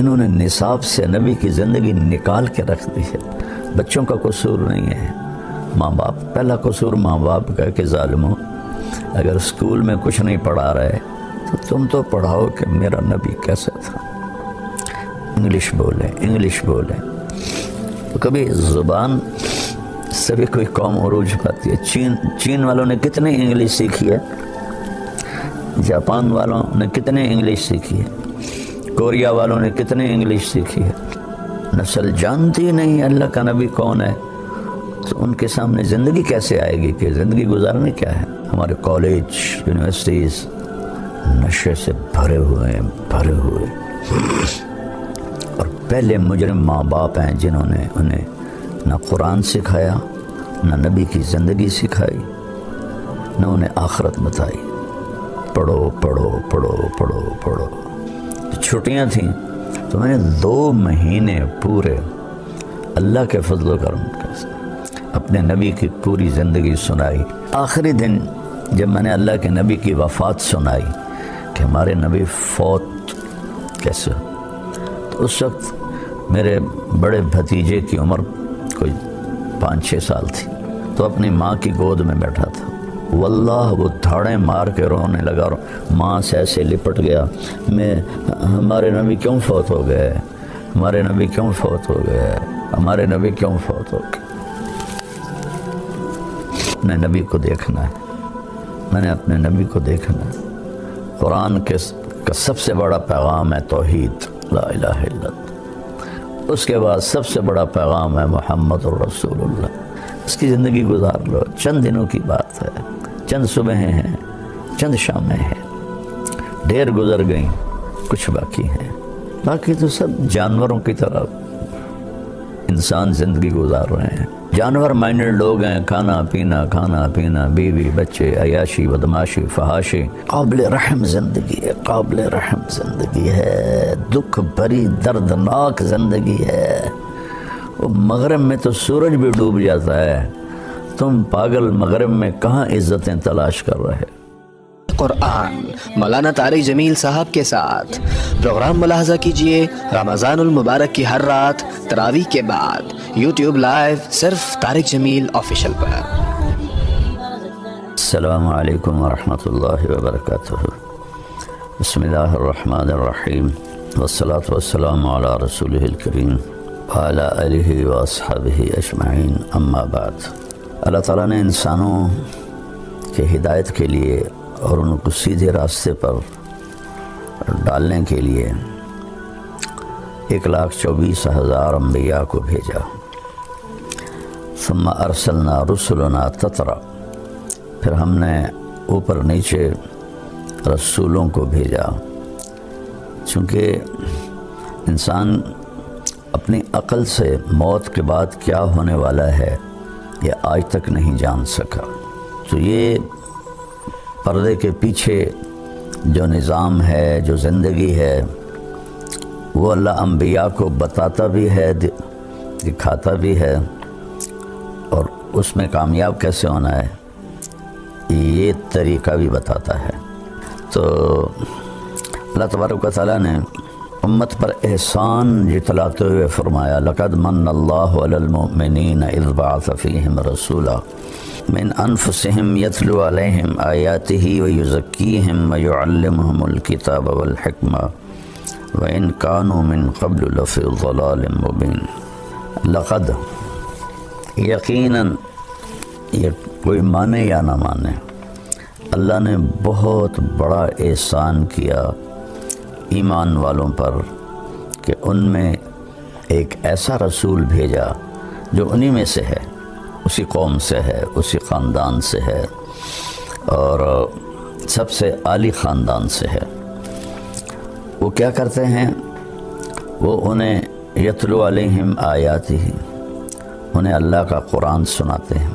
انہوں نے نصاب سے نبی کی زندگی نکال کے رکھ دی ہے۔ بچوں کا قصور نہیں ہے، ماں باپ، پہلا قصور ماں باپ کا کہ ظالموں، اگر اسکول میں کچھ نہیں پڑھا رہے تو تم تو پڑھاؤ کہ میرا نبی کیسا تھا، انگلش بولیں انگلش بولیں۔ تو کبھی زبان سے بھی کوئی قوم عروج پاتی ہے؟ چین والوں نے کتنی انگلش سیکھی ہے، جاپان والوں نے کتنے انگلش سیکھی ہے، کوریا والوں نے کتنے انگلش سیکھی ہے۔ نسل جانتی نہیں اللہ کا نبی کون ہے، تو ان کے سامنے زندگی کیسے آئے گی کہ زندگی گزارنے کیا ہے؟ ہمارے کالج یونیورسٹیز نشے سے بھرے ہوئے اور پہلے مجرم ماں باپ ہیں جنہوں نے انہیں نہ قرآن سکھایا، نہ نبی کی زندگی سکھائی، نہ انہیں آخرت بتائی۔ پڑھو پڑھو پڑھو پڑھو پڑھو۔ چھٹیاں تھیں تو میں نے 2 مہینے پورے اللہ کے فضل و کرم کے اپنے نبی کی پوری زندگی سنائی۔ آخری دن جب میں نے اللہ کے نبی کی وفات سنائی کہ ہمارے نبی فوت کیسے، تو اس وقت میرے بڑے بھتیجے کی عمر کوئی 5-6 سال تھی، تو اپنی ماں کی گود میں بیٹھا تھا۔ واللہ وہ دھاڑیں مار کے رونے لگا، ماں سے ایسے لپٹ گیا، ہمارے نبی کیوں فوت ہو گئے، ہمارے نبی کیوں فوت ہو گئے، ہمارے نبی کیوں فوت ہو گئے۔ اپنے نبی کو دیکھنا ہے، میں نے اپنے نبی کو دیکھنا ہے۔ قرآن کا سب سے بڑا پیغام ہے توحید، لا الہ الا اللہ۔ اس کے بعد سب سے بڑا پیغام ہے محمد الرسول اللہ۔ اس کی زندگی گزار لو، چند دنوں کی بات ہے، چند صبحیں ہیں، چند شامیں ہیں، ڈھیر گزر گئیں، کچھ باقی ہیں، باقی تو سب جانوروں کی طرح انسان زندگی گزار رہے ہیں۔ جانور مائنڈڈ لوگ ہیں، کھانا پینا، بیوی بچے، عیاشی بدماشی فحاشی۔ قابل رحم زندگی ہے، قابل رحم زندگی ہے، دکھ بھری دردناک زندگی ہے۔ وہ مغرب میں تو سورج بھی ڈوب جاتا ہے، تم پاگل مغرب میں کہاں عزتیں تلاش کر رہے؟ قرآن مولانا طارق جمیل صاحب کے ساتھ پروگرام ملاحظہ کیجئے رمضان المبارک کی ہر رات تراویح کے بعد یوٹیوب لائیو صرف طارق جمیل آفیشیل پر۔ السلام علیکم ورحمۃ اللہ وبرکاتہ۔ بسم اللہ الرحمن الرحیم، والصلاة والسلام علی رسولہ الکریم وعلی آلہ واصحابہ اجمعین، اما بعد۔ اللہ تعالیٰ نے انسانوں کے ہدایت کے لیے اور ان کو سیدھے راستے پر ڈالنے کے لیے 1,24,000 انبیاء کو بھیجا۔ ثم ارسلنا رسلنا تترا، پھر ہم نے اوپر نیچے رسولوں کو بھیجا، چونکہ انسان اپنی عقل سے موت کے بعد کیا ہونے والا ہے یہ آج تک نہیں جان سکا۔ تو یہ پردے کے پیچھے جو نظام ہے، جو زندگی ہے، وہ اللہ انبیاء کو بتاتا بھی ہے، دکھاتا بھی ہے، اور اس میں کامیاب کیسے ہونا ہے یہ طریقہ بھی بتاتا ہے۔ تو اللہ تبارک و تعالیٰ نے امت پر احسان جتلاتے ہوئے فرمایا، لقد من اللہ علی المؤمنین اذ بعث فیہم رسولا من انفسہم یتلو علیہم آیاتہ ویزکیہم ویعلمہم الکتاب والحکمہ وَإِن كَانُوا مِن قَبْلُ لَفِي ضَلَالٍ مُبِينٍ۔ لقد، یقیناً، یہ کوئی مانے یا نہ مانے، اللہ نے بہت بڑا احسان کیا ایمان والوں پر کہ ان میں ایک ایسا رسول بھیجا جو انہی میں سے ہے، اسی قوم سے ہے، اسی خاندان سے ہے، اور سب سے عالی خاندان سے ہے۔ وہ کیا کرتے ہیں؟ وہ انہیں یتلو علیہم آیاتہ، انہیں اللہ کا قرآن سناتے ہیں۔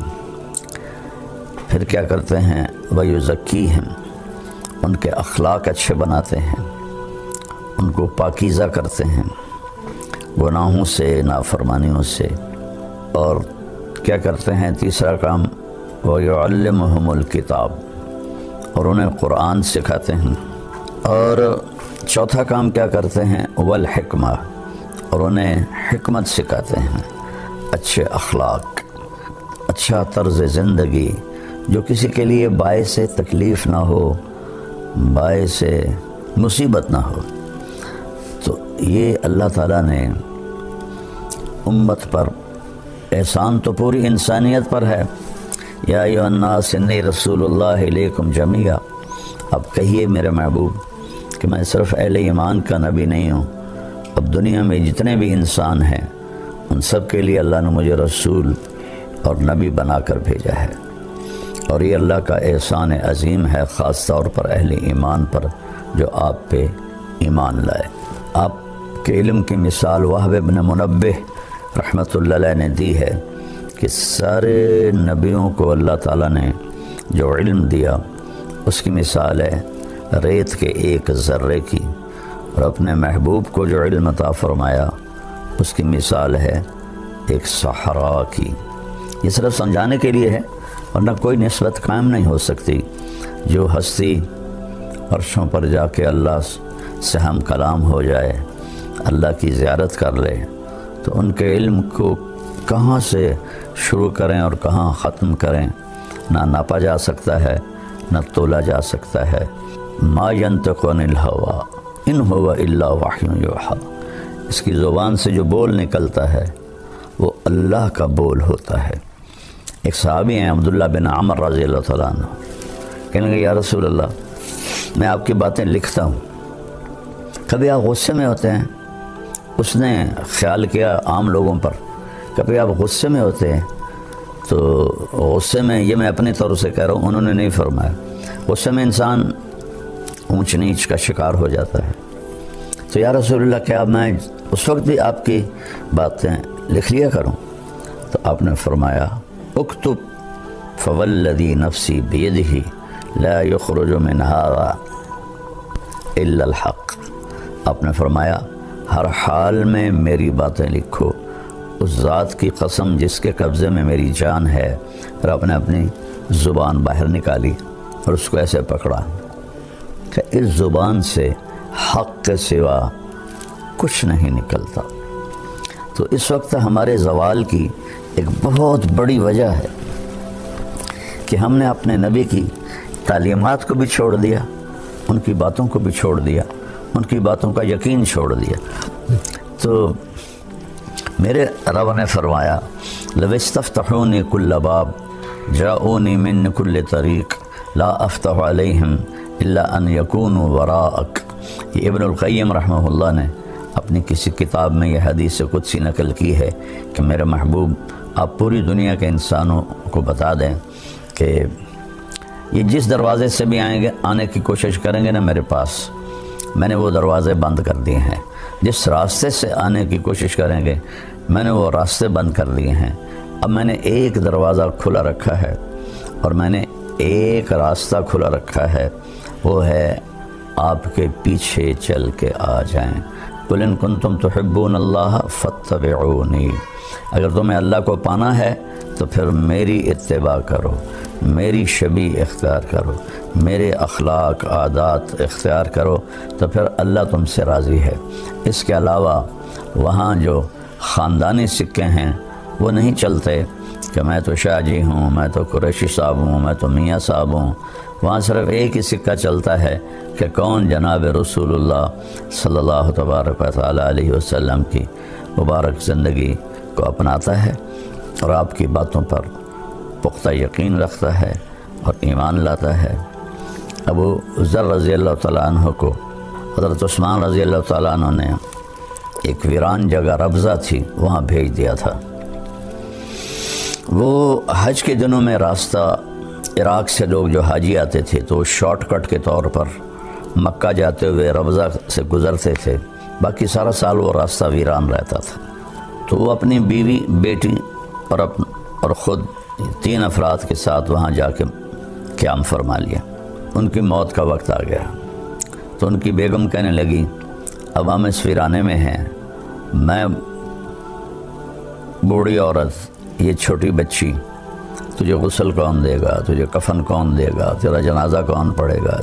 پھر کیا کرتے ہیں؟ ویزکیہم، ان کے اخلاق اچھے بناتے ہیں، ان کو پاکیزہ کرتے ہیں گناہوں سے، نافرمانیوں سے۔ اور کیا کرتے ہیں؟ تیسرا کام، وَيُعَلِّمُهُمُ الْكِتَابَ، اور انہیں قرآن سکھاتے ہیں۔ اور چوتھا کام کیا کرتے ہیں؟ والحکمہ، اور انہیں حکمت سکھاتے ہیں، اچھے اخلاق، اچھا طرز زندگی جو کسی کے لیے باعث تکلیف نہ ہو، باعث مصیبت نہ ہو۔ تو یہ اللہ تعالیٰ نے امت پر احسان تو پوری انسانیت پر ہے۔ یا ایھا الناس انی رسول اللہ الیکم جمیعا، اب کہیے میرے محبوب کہ میں صرف اہل ایمان کا نبی نہیں ہوں، اب دنیا میں جتنے بھی انسان ہیں ان سب کے لیے اللہ نے مجھے رسول اور نبی بنا کر بھیجا ہے، اور یہ اللہ کا احسان عظیم ہے، خاص طور پر اہل ایمان پر جو آپ پہ ایمان لائے۔ آپ کے علم کی مثال وہب بن منبہ رحمۃ اللہ علیہ نے دی ہے کہ سارے نبیوں کو اللہ تعالیٰ نے جو علم دیا اس کی مثال ہے ریت کے ایک ذرے کی، اور اپنے محبوب کو جو علم عطا فرمایا اس کی مثال ہے ایک صحرا کی۔ یہ صرف سمجھانے کے لیے ہے، ورنہ کوئی نسبت قائم نہیں ہو سکتی۔ جو ہستی عرشوں پر جا کے اللہ سے ہم کلام ہو جائے، اللہ کی زیارت کر لے، تو ان کے علم کو کہاں سے شروع کریں اور کہاں ختم کریں نہ ناپا جا سکتا ہے، نہ تولا جا سکتا ہے۔ ما ینطق عن الہویٰ ان ہوا الا وحی یوحیٰ، اس کی زبان سے جو بول نکلتا ہے وہ اللہ کا بول ہوتا ہے۔ ایک صحابی ہیں عبداللہ بن عمر رضی اللہ تعالیٰ عنہ، کہنے لگے یا رسول اللہ میں آپ کی باتیں لکھتا ہوں، کبھی آپ غصے میں ہوتے ہیں؟ اس نے خیال کیا عام لوگوں پر، کبھی آپ غصے میں ہوتے ہیں؟ تو غصے میں، یہ میں اپنی طور سے کہہ رہا ہوں، انہوں نے نہیں فرمایا، غصے میں انسان اونچ نیچ کا شکار ہو جاتا ہے۔ تو یا رسول اللہ کیا میں اس وقت بھی آپ کی باتیں لکھ لیا کروں؟ تو آپ نے فرمایا اکتب فوالذی نفسی بیدہ لا یخرج من ھذا الا الحق، آپ نے فرمایا ہر حال میں میری باتیں لکھو، اس ذات کی قسم جس کے قبضے میں میری جان ہے۔ پھر آپ نے اپنی زبان باہر نکالی اور اس کو ایسے پکڑا کہ اس زبان سے حق کے سوا کچھ نہیں نکلتا۔ تو اس وقت ہمارے زوال کی ایک بہت بڑی وجہ ہے کہ ہم نے اپنے نبی کی تعلیمات کو بھی چھوڑ دیا، ان کی باتوں کو بھی چھوڑ دیا، ان کی باتوں کا یقین چھوڑ دیا۔ تو میرے رب نے فرمایا لو استفتحونی کل باب جاؤنی من کل طریق لا افتح علیہم الا ان یکونوا وراءک۔ یہ ابن القیم رحمہ اللہ نے اپنی کسی کتاب میں یہ حدیث قدسی نقل کی ہے کہ میرے محبوب آپ پوری دنیا کے انسانوں کو بتا دیں کہ یہ جس دروازے سے بھی آئیں گے، آنے کی کوشش کریں گے نا میرے پاس، میں نے وہ دروازے بند کر دیے ہیں۔ جس راستے سے آنے کی کوشش کریں گے میں نے وہ راستے بند کر دیے ہیں۔ اب میں نے ایک دروازہ کھلا رکھا ہے اور میں نے ایک راستہ کھلا رکھا ہے، وہ ہے آپ کے پیچھے چل کے آ جائیں۔ قل ان کنتم تحبون اللہ فاتبعونی، اگر تمہیں اللہ کو پانا ہے تو پھر میری اتباع کرو، میری شبیہ اختیار کرو، میرے اخلاق عادات اختیار کرو، تو پھر اللہ تم سے راضی ہے۔ اس کے علاوہ وہاں جو خاندانی سکے ہیں وہ نہیں چلتے کہ میں تو شاہ جی ہوں، میں تو قریشی صاحب ہوں، میں تو میاں صاحب ہوں۔ وہاں صرف ایک ہی سکہ چلتا ہے کہ کون جناب رسول اللہ صلی اللہ تبارک و تعالی علیہ وسلم کی مبارک زندگی کو اپناتا ہے اور آپ کی باتوں پر پختہ یقین رکھتا ہے اور ایمان لاتا ہے۔ ابو ذر رضی اللہ تعالیٰ عنہ کو حضرت عثمان رضی اللہ تعالیٰ عنہ نے ایک ویران جگہ ربضہ تھی وہاں بھیج دیا تھا۔ وہ حج کے دنوں میں راستہ عراق سے لوگ جو حاجی آتے تھے تو شارٹ کٹ کے طور پر مکہ جاتے ہوئے ربضہ سے گزرتے تھے، باقی سارا سال وہ راستہ ویران رہتا تھا۔ تو وہ اپنی بیوی، بیٹی اور خود 3 افراد کے ساتھ وہاں جا کے قیام فرما لیا۔ ان کی موت کا وقت آ گیا تو ان کی بیگم کہنے لگی اب ہم اس ویرانے میں ہیں، میں بوڑھی عورت، یہ چھوٹی بچی، تجھے غسل کون دے گا، تجھے کفن کون دے گا، تیرا جنازہ کون پڑھے گا،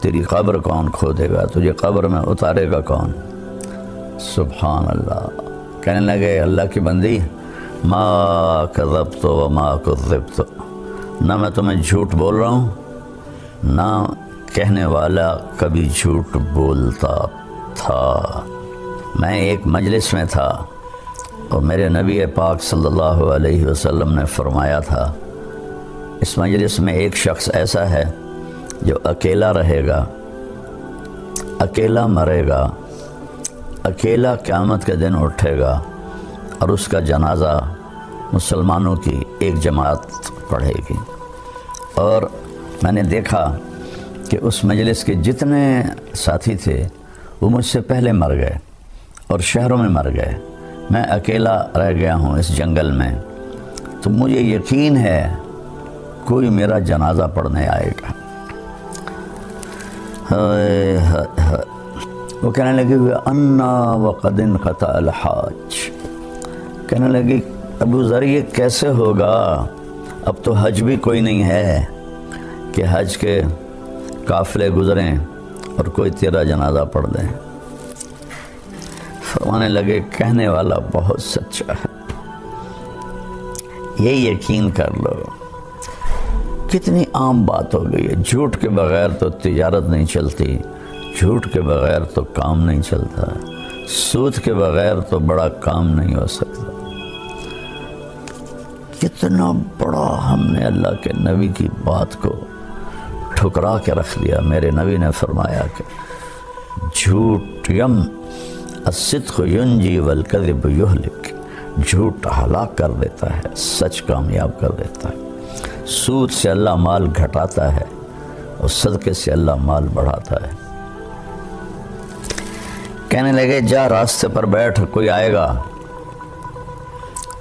تیری قبر کون کھودے گا؟ تجھے قبر میں اتارے گا کون؟ سبحان اللہ۔ کہنے لگے اللہ کی بندی، ما کذبت وما کذبت، نہ میں تمہیں جھوٹ بول رہا ہوں، نہ کہنے والا کبھی جھوٹ بولتا تھا۔ میں ایک مجلس میں تھا اور میرے نبی پاک صلی اللہ علیہ وسلم نے فرمایا تھا، اس مجلس میں ایک شخص ایسا ہے جو اکیلا رہے گا، اکیلا مرے گا، اکیلا قیامت کے دن اٹھے گا، اور اس کا جنازہ مسلمانوں کی ایک جماعت پڑھے گی۔ اور میں نے دیکھا کہ اس مجلس کے جتنے ساتھی تھے وہ مجھ سے پہلے مر گئے اور شہروں میں مر گئے، میں اکیلا رہ گیا ہوں اس جنگل میں، تو مجھے یقین ہے کوئی میرا جنازہ پڑھنے آئے گا۔ وہ کہنے لگے انا وقد انقطع الحاج، کہنے لگے ابو ذر یہ کیسے ہوگا، اب تو حج بھی کوئی نہیں ہے کہ حج کے قافلے گزریں اور کوئی تیرا جنازہ پڑھ دیں۔ فرمانے لگے کہنے والا بہت سچا ہے، یہ یقین کر لو۔ کتنی عام بات ہو گئی ہے، جھوٹ کے بغیر تو تجارت نہیں چلتی، جھوٹ کے بغیر تو کام نہیں چلتا، سود کے بغیر تو بڑا کام نہیں ہو سکتا۔ کتنا بڑا ہم نے اللہ کے نبی کی بات کو ٹھکرا کے رکھ دیا۔ میرے نبی نے فرمایا کہ جھوٹ یم الصدق ینجی والکذب یہلک، جھوٹ ہلاک کر دیتا ہے، سچ کامیاب کر دیتا ہے۔ سود سے اللہ مال گھٹاتا ہے اور صدقے سے اللہ مال بڑھاتا ہے۔ کہنے لگے جا راستے پر بیٹھ، کوئی آئے گا۔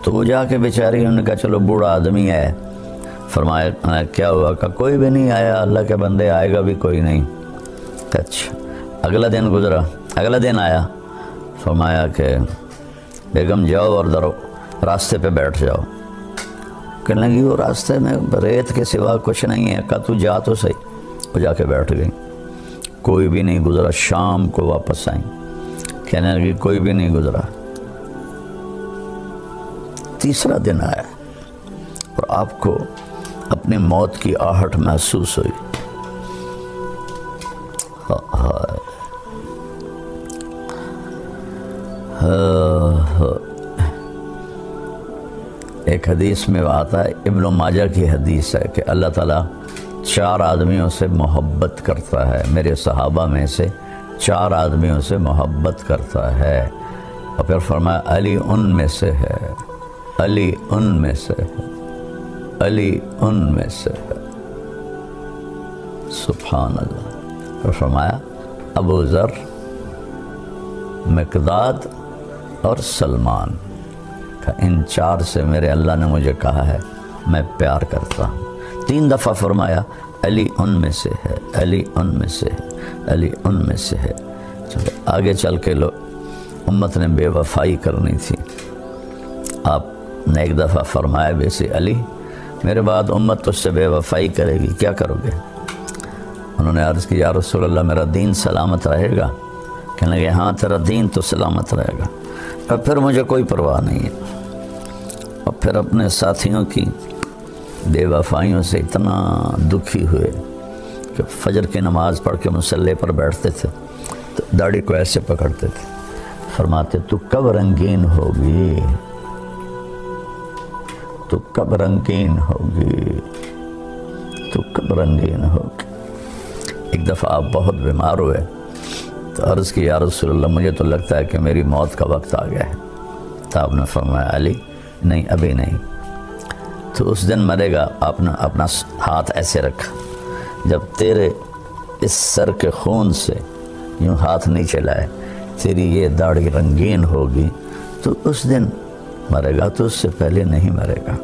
تو وہ جا کے بیچاری، انہوں نے کہا چلو بوڑھا آدمی ہے۔ فرمایا کیا ہوا؟ کہ کوئی بھی نہیں آیا، اللہ کے بندے آئے گا بھی کوئی نہیں۔ اچھا، اگلا دن گزرا، اگلا دن آیا، فرمایا کہ بیگم جاؤ اور راستے پہ بیٹھ جاؤ۔ کہنے لگی وہ راستے میں ریت کے سوا کچھ نہیں ہے۔ کہا تو جا تو صحیح۔ وہ جا کے بیٹھ گئی، کوئی بھی نہیں گزرا۔ شام کو واپس آئیں، کہنے لگی کوئی بھی نہیں گزرا۔ تیسرا دن آیا اور آپ کو اپنی موت کی آہٹ محسوس ہوئی۔ ایک حدیث میں آتا ہے، ابن ماجہ کی حدیث ہے کہ اللہ تعالیٰ 4 آدمیوں سے محبت کرتا ہے، میرے صحابہ میں سے 4 آدمیوں سے محبت کرتا ہے، اور پھر فرمایا علی ان میں سے ہے، علی ان میں سے ہے، علی ان میں سے ہے۔ سبحان اللہ۔ پھر فرمایا ابو ذر، مقداد اور سلمان، ان 4 سے میرے اللہ نے مجھے کہا ہے میں پیار کرتا ہوں۔ 3 دفعہ فرمایا علی ان میں سے ہے، علی ان میں سے ہے، علی ان میں سے ہے۔ چلو آگے چل کے امت نے بے وفائی کرنی تھی، آپ نے ایک دفعہ فرمایا بیسی علی میرے بعد امت تجھ سے بے وفائی کرے گی، کیا کرو گے؟ انہوں نے عرض کی یا رسول اللہ میرا دین سلامت رہے گا؟ کہنے لگے ہاں تیرا دین تو سلامت رہے گا، اور پھر مجھے کوئی پرواہ نہیں ہے۔ اور پھر اپنے ساتھیوں کی بے وفائیوں سے اتنا دکھی ہوئے کہ فجر کی نماز پڑھ کے مصلی پر بیٹھتے تھے تو داڑھی کو ایسے پکڑتے تھے، فرماتے تو کب رنگین ہوگی، تو کب رنگین ہوگی، تو کب رنگین ہوگی۔ ایک دفعہ آپ بہت بیمار ہوئے تو عرض کی یا رسول اللہ مجھے تو لگتا ہے کہ میری موت کا وقت آ گیا ہے۔ تو آپ نے فرمایا علی نہیں ابھی نہیں، تو اس دن مرے گا۔ آپ نے اپنا ہاتھ ایسے رکھا، جب تیرے اس سر کے خون سے یوں ہاتھ نیچے لائے تیری یہ داڑھی رنگین ہوگی تو اس دن مرے گا، تو اس سے پہلے نہیں مرے گا۔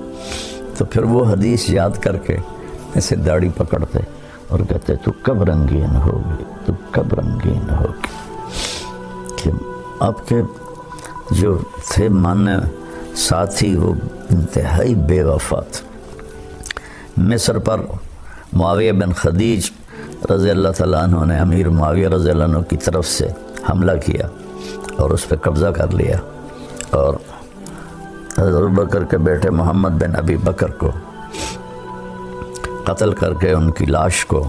تو پھر وہ حدیث یاد کر کے ایسے داڑھی پکڑتے اور کہتے تو کب رنگین ہوگی، تو کب رنگین ہوگی۔ کہ آپ کے جو تھے ماننے ساتھی وہ انتہائی بے وفا تھے۔ مصر پر معاویہ بن خدیج رضی اللہ تعالیٰ عنہ نے امیر معاویہ رضی اللہ عنہ کی طرف سے حملہ کیا اور اس پہ قبضہ کر لیا، اور حضرت ابوبکر کے بیٹے محمد بن ابی بکر کو قتل کر کے ان کی لاش کو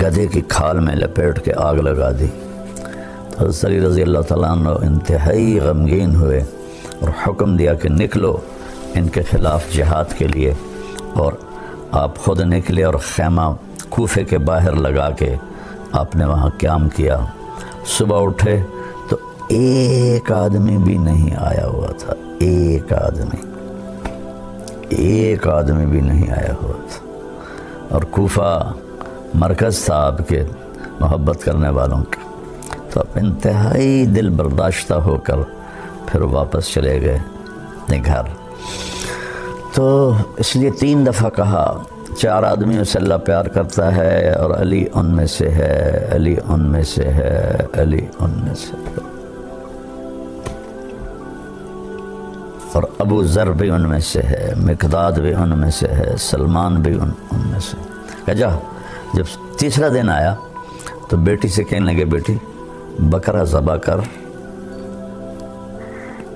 گدھے کی کھال میں لپیٹ کے آگ لگا دی۔ تو حضرت علی رضی اللہ تعالیٰ عنہ انتہائی غمگین ہوئے اور حکم دیا کہ نکلو ان کے خلاف جہاد کے لیے، اور آپ خود نکلے اور خیمہ کوفے کے باہر لگا کے آپ نے وہاں قیام کیا۔ صبح اٹھے تو ایک آدمی بھی نہیں آیا ہوا تھا، ایک آدمی بھی نہیں آیا ہوا تھا، اور کوفہ مرکز تھا آپ کے محبت کرنے والوں کا۔ تو آپ انتہائی دل برداشتہ ہو کر پھر واپس چلے گئے اپنے گھر۔ تو اس لیے 3 دفعہ کہا 4 آدمیوں سے اللہ پیار کرتا ہے اور علی ان میں سے ہے، علی ان میں سے ہے، علی ان میں سے ہے، اور ابو ذر بھی ان میں سے ہے، مقداد بھی ان میں سے ہے، سلمان بھی ان میں سے ہے۔ جا جب تیسرا دن آیا تو بیٹی سے کہنے لگے بیٹی بکرا ذبح کر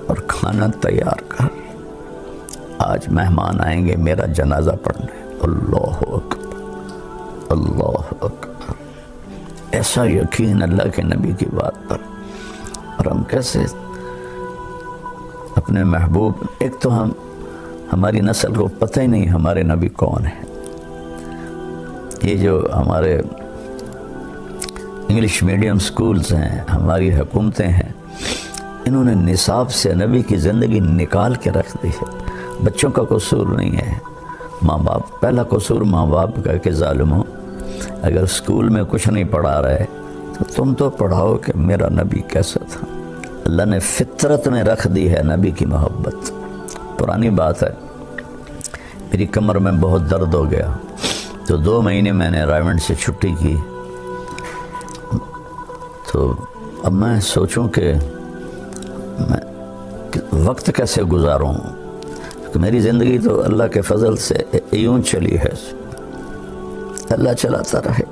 اور کھانا تیار کر، آج مہمان آئیں گے میرا جنازہ پڑھنے۔ اللہ اکبر، اللہ اکبر، ایسا یقین اللہ کے نبی کی بات پر۔ اور ہم کیسے اپنے محبوب، ایک تو ہماری نسل کو پتہ ہی نہیں ہمارے نبی کون ہے۔ یہ جو ہمارے انگلش میڈیم سکولز ہیں، ہماری حکومتیں ہیں، انہوں نے نصاب سے نبی کی زندگی نکال کے رکھ دی ہے۔ بچوں کا قصور نہیں ہے، ماں باپ، پہلا قصور ماں باپ کا کہ ظالموں اگر سکول میں کچھ نہیں پڑھا رہے تو تم تو پڑھاؤ کہ میرا نبی کیسا تھا۔ اللہ نے فطرت میں رکھ دی ہے نبی کی محبت۔ پرانی بات ہے، میری کمر میں بہت درد ہو گیا تو 2 مہینے میں نے رائمنڈ سے چھٹی کی۔ تو اب میں سوچوں کہ میں وقت کیسے گزاروں، کہ میری زندگی تو اللہ کے فضل سے یوں چلی ہے، اللہ چلاتا رہے،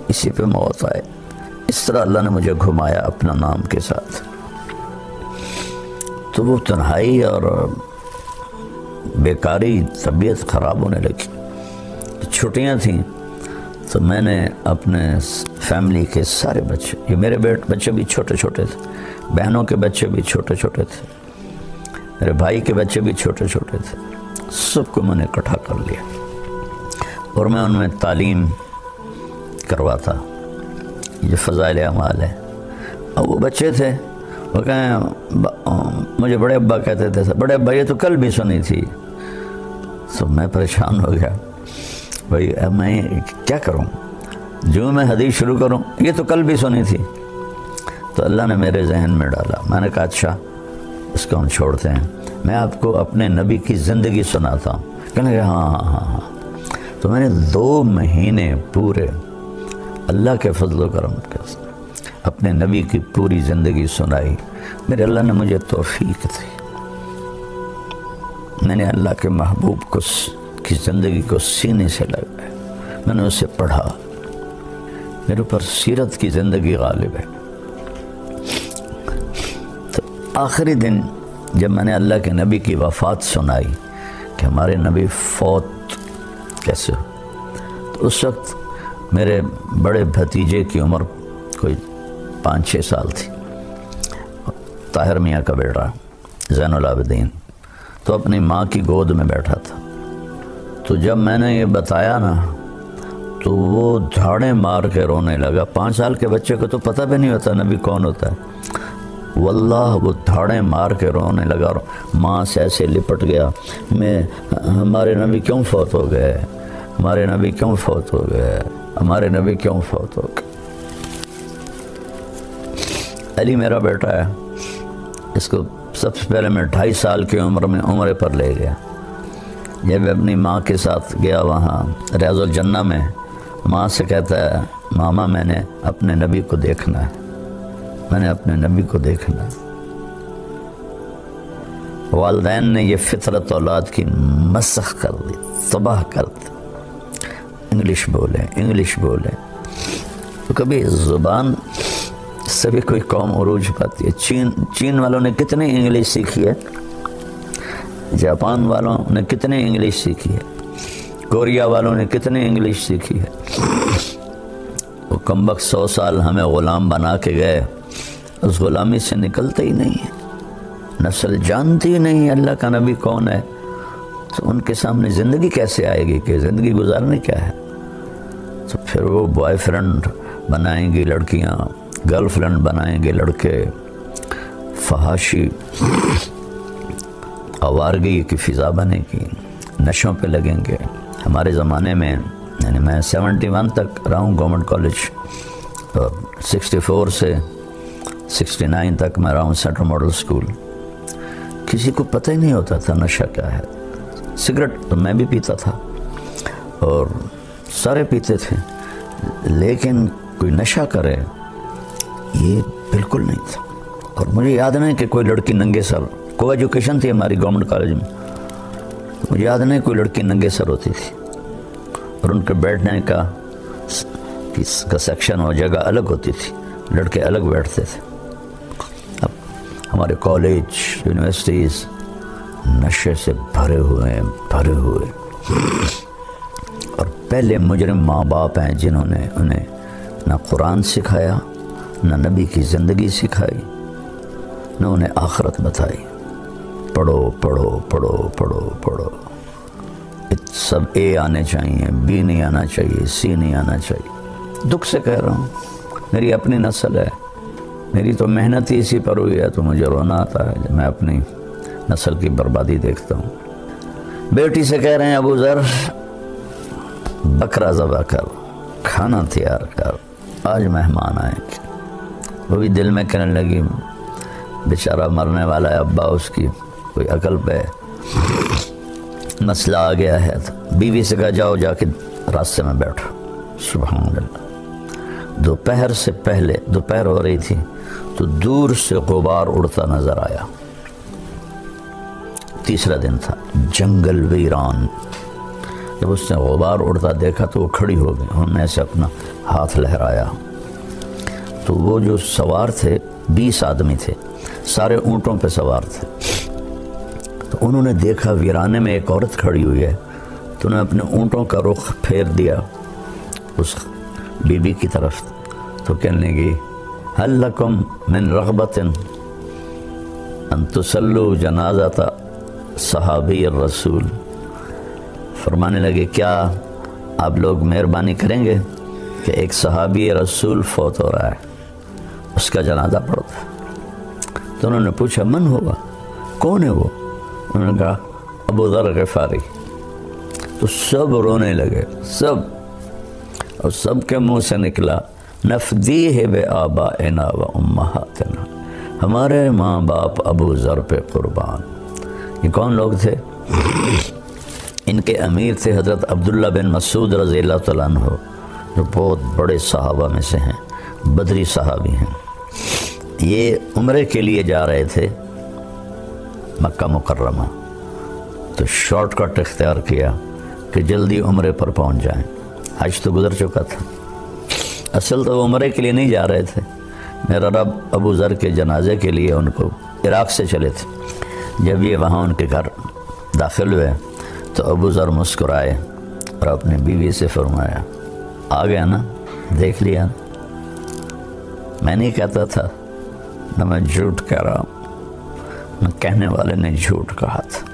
اسی پہ موت آئے۔ اس طرح اللہ نے مجھے گھمایا اپنا نام کے ساتھ۔ تو وہ تنہائی اور بیکاری، طبیعت خراب ہونے لگی۔ چھٹیاں تھیں تو میں نے اپنے فیملی کے سارے بچے، یہ میرے بچے بھی چھوٹے چھوٹے تھے، بہنوں کے بچے بھی چھوٹے چھوٹے تھے، میرے بھائی کے بچے بھی چھوٹے چھوٹے تھے، سب کو میں نے اکٹھا کر لیا اور میں ان میں تعلیم کرواتا، یہ فضائل اعمال ہے۔ اور وہ بچے تھے، وہ کہیں مجھے بڑے ابا کہتے تھے، بڑے ابا یہ تو کل بھی سنی تھی۔ تو میں پریشان ہو گیا، بھائی میں کیا کروں، جو میں حدیث شروع کروں، یہ تو کل بھی سنی تھی۔ تو اللہ نے میرے ذہن میں ڈالا، میں نے کہا اچھا اس کو ہم چھوڑتے ہیں، میں آپ کو اپنے نبی کی زندگی سناتا ہوں۔ کہنے لگے ہاں۔ تو میں نے 2 مہینے پورے اللہ کے فضل و کرم کے اپنے نبی کی پوری زندگی سنائی۔ میرے اللہ نے مجھے توفیق دی، میں نے اللہ کے محبوب کی زندگی کو سینے سے لگایا، میں نے اسے پڑھا، میرے اوپر سیرت کی زندگی غالب ہے۔ تو آخری دن جب میں نے اللہ کے نبی کی وفات سنائی کہ ہمارے نبی فوت کیسے ہو، تو اس وقت میرے بڑے بھتیجے کی عمر کوئی 5-6 سال تھی، طاہر میاں کا بیٹا زین العابدین، تو اپنی ماں کی گود میں بیٹھا تھا۔ تو جب میں نے یہ بتایا نا تو وہ دھاڑیں مار کے رونے لگا۔ 5 سال کے بچے کو تو پتہ بھی نہیں ہوتا نبی کون ہوتا ہے، واللہ وہ دھاڑیں مار کے رونے لگا اور ماں سے ایسے لپٹ گیا، ہمارے نبی کیوں فوت ہو گئے، ہمارے نبی کیوں فوت ہو گئے، ہمارے نبی کیوں فوت ہو گئے۔ علی میرا بیٹا ہے، اس کو سب سے پہلے میں 2.5 سال کی عمر میں عمرے پر لے گیا۔ جب اپنی ماں کے ساتھ گیا وہاں ریاض الجنہ میں، ماں سے کہتا ہے ماما میں نے اپنے نبی کو دیکھنا ہے، میں نے اپنے نبی کو دیکھنا ہے۔ والدین نے یہ فطرت اولاد کی مسخ کر دی، تباہ کر دی، انگلش بولیں۔ تو کبھی زبان سے بھی کوئی قوم عروج پاتی ہے. چین والوں نے کتنی انگلش سیکھی ہے, جاپان والوں نے کتنی انگلش سیکھی ہے, کوریا والوں نے کتنی انگلش سیکھی ہے. وہ کمبخت 100 سال ہمیں غلام بنا کے گئے, اس غلامی سے نکلتے ہی نہیں ہے. نسل جانتی ہی نہیں اللہ کا نبی کون ہے, تو ان کے سامنے زندگی کیسے آئے گی کہ زندگی گزارنے کیا ہے. تو پھر وہ بوائے فرینڈ بنائیں گی لڑکیاں, گرل فرینڈ بنائیں گے لڑکے, فحاشی آوارگی کی فضا بنے گی, نشوں پہ لگیں گے. ہمارے زمانے میں یعنی میں 71 تک رہا ہوں گورنمنٹ کالج, اور 64 سے 69 تک میں رہا ہوں سینٹرل ماڈل اسکول. کسی کو پتہ ہی نہیں ہوتا تھا نشہ کیا ہے. سگریٹ تو میں بھی پیتا تھا اور سارے پیتے تھے, لیکن کوئی نشہ کرے یہ بالکل نہیں تھا. اور مجھے یاد نہیں کہ کوئی لڑکی ننگے سر, کو ایجوکیشن تھی ہماری گورنمنٹ کالج میں, مجھے یاد نہیں کوئی لڑکی ننگے سر ہوتی تھی, اور ان کے بیٹھنے کا سیکشن اور جگہ الگ ہوتی تھی, لڑکے الگ بیٹھتے تھے. اب ہمارے کالج یونیورسٹیز نشے سے بھرے ہوئے. اور پہلے مجرم ماں باپ ہیں جنہوں نے انہیں نہ قرآن سکھایا, نہ نبی کی زندگی سکھائی, نہ انہیں آخرت بتائی. پڑھو پڑھو پڑھو پڑھو پڑھو, سب اے آنے چاہیے, بی نہیں آنا چاہیے, سی نہیں آنا چاہیے. دکھ سے کہہ رہا ہوں, میری اپنی نسل ہے, میری تو محنت ہی اسی پر ہوئی ہے, تو مجھے رونا آتا ہے جب میں اپنی نسل کی بربادی دیکھتا ہوں. بیٹی سے کہہ رہے ہیں ابو ذر بکرا ذبح کر, کھانا تیار کر, آج مہمان آئیں گے. وہ بھی دل میں کہنے لگی بیچارہ مرنے والا ہے ابا, اس کی کوئی عقل پہ مسئلہ آ گیا ہے. تو بیوی سے کہا جاؤ جا کے راستے میں بیٹھو. سبحان اللہ. دوپہر سے پہلے, دوپہر ہو رہی تھی تو دور سے غبار اڑتا نظر آیا. تیسرا دن تھا, جنگل ویران. جب اس نے غبار اڑتا دیکھا تو وہ کھڑی ہو گئی, انہوں نے ایسے اپنا ہاتھ لہرایا. تو وہ جو سوار تھے 20 آدمی تھے, سارے اونٹوں پہ سوار تھے. تو انہوں نے دیکھا ویرانے میں ایک عورت کھڑی ہوئی ہے, تو انہوں نے اپنے اونٹوں کا رخ پھیر دیا اس بی بی کی طرف. تو کہنے لگی هل لکم من رغبت ان تصلوا جنازۃ صحابی الرسول. فرمانے لگے کیا آپ لوگ مہربانی کریں گے کہ ایک صحابی رسول فوت ہو رہا ہے, اس کا جنازہ پڑھو. تو انہوں نے پوچھا من ہوگا, کون ہے وہ؟ انہوں نے کہا ابو ذر غفاری. تو سب رونے لگے, سب, اور سب کے منہ سے نکلا نفدیہ بآبائنا و امہاتنا, ہمارے ماں باپ ابو ذر پہ قربان. یہ کون لوگ تھے؟ ان کے امیر تھے حضرت عبداللہ بن مسعود رضی اللہ تعالیٰ عنہ, جو بہت بڑے صحابہ میں سے ہیں, بدری صحابی ہیں. یہ عمرے کے لیے جا رہے تھے مکہ مکرمہ, تو شارٹ کٹ اختیار کیا کہ جلدی عمرے پر پہنچ جائیں. حج تو گزر چکا تھا, اصل تو وہ عمرے کے لیے نہیں جا رہے تھے. میرا رب ابو ذر کے جنازے کے لیے ان کو عراق سے چلے تھے. جب یہ وہاں ان کے گھر داخل ہوئے تو ابو ذر مسکرائے اور اپنی بیوی سے فرمایا آ گیا نا, دیکھ لیا نا, میں نہیں کہتا تھا, نہ میں جھوٹ کہہ رہا ہوں, نہ کہنے والے نے جھوٹ کہا تھا.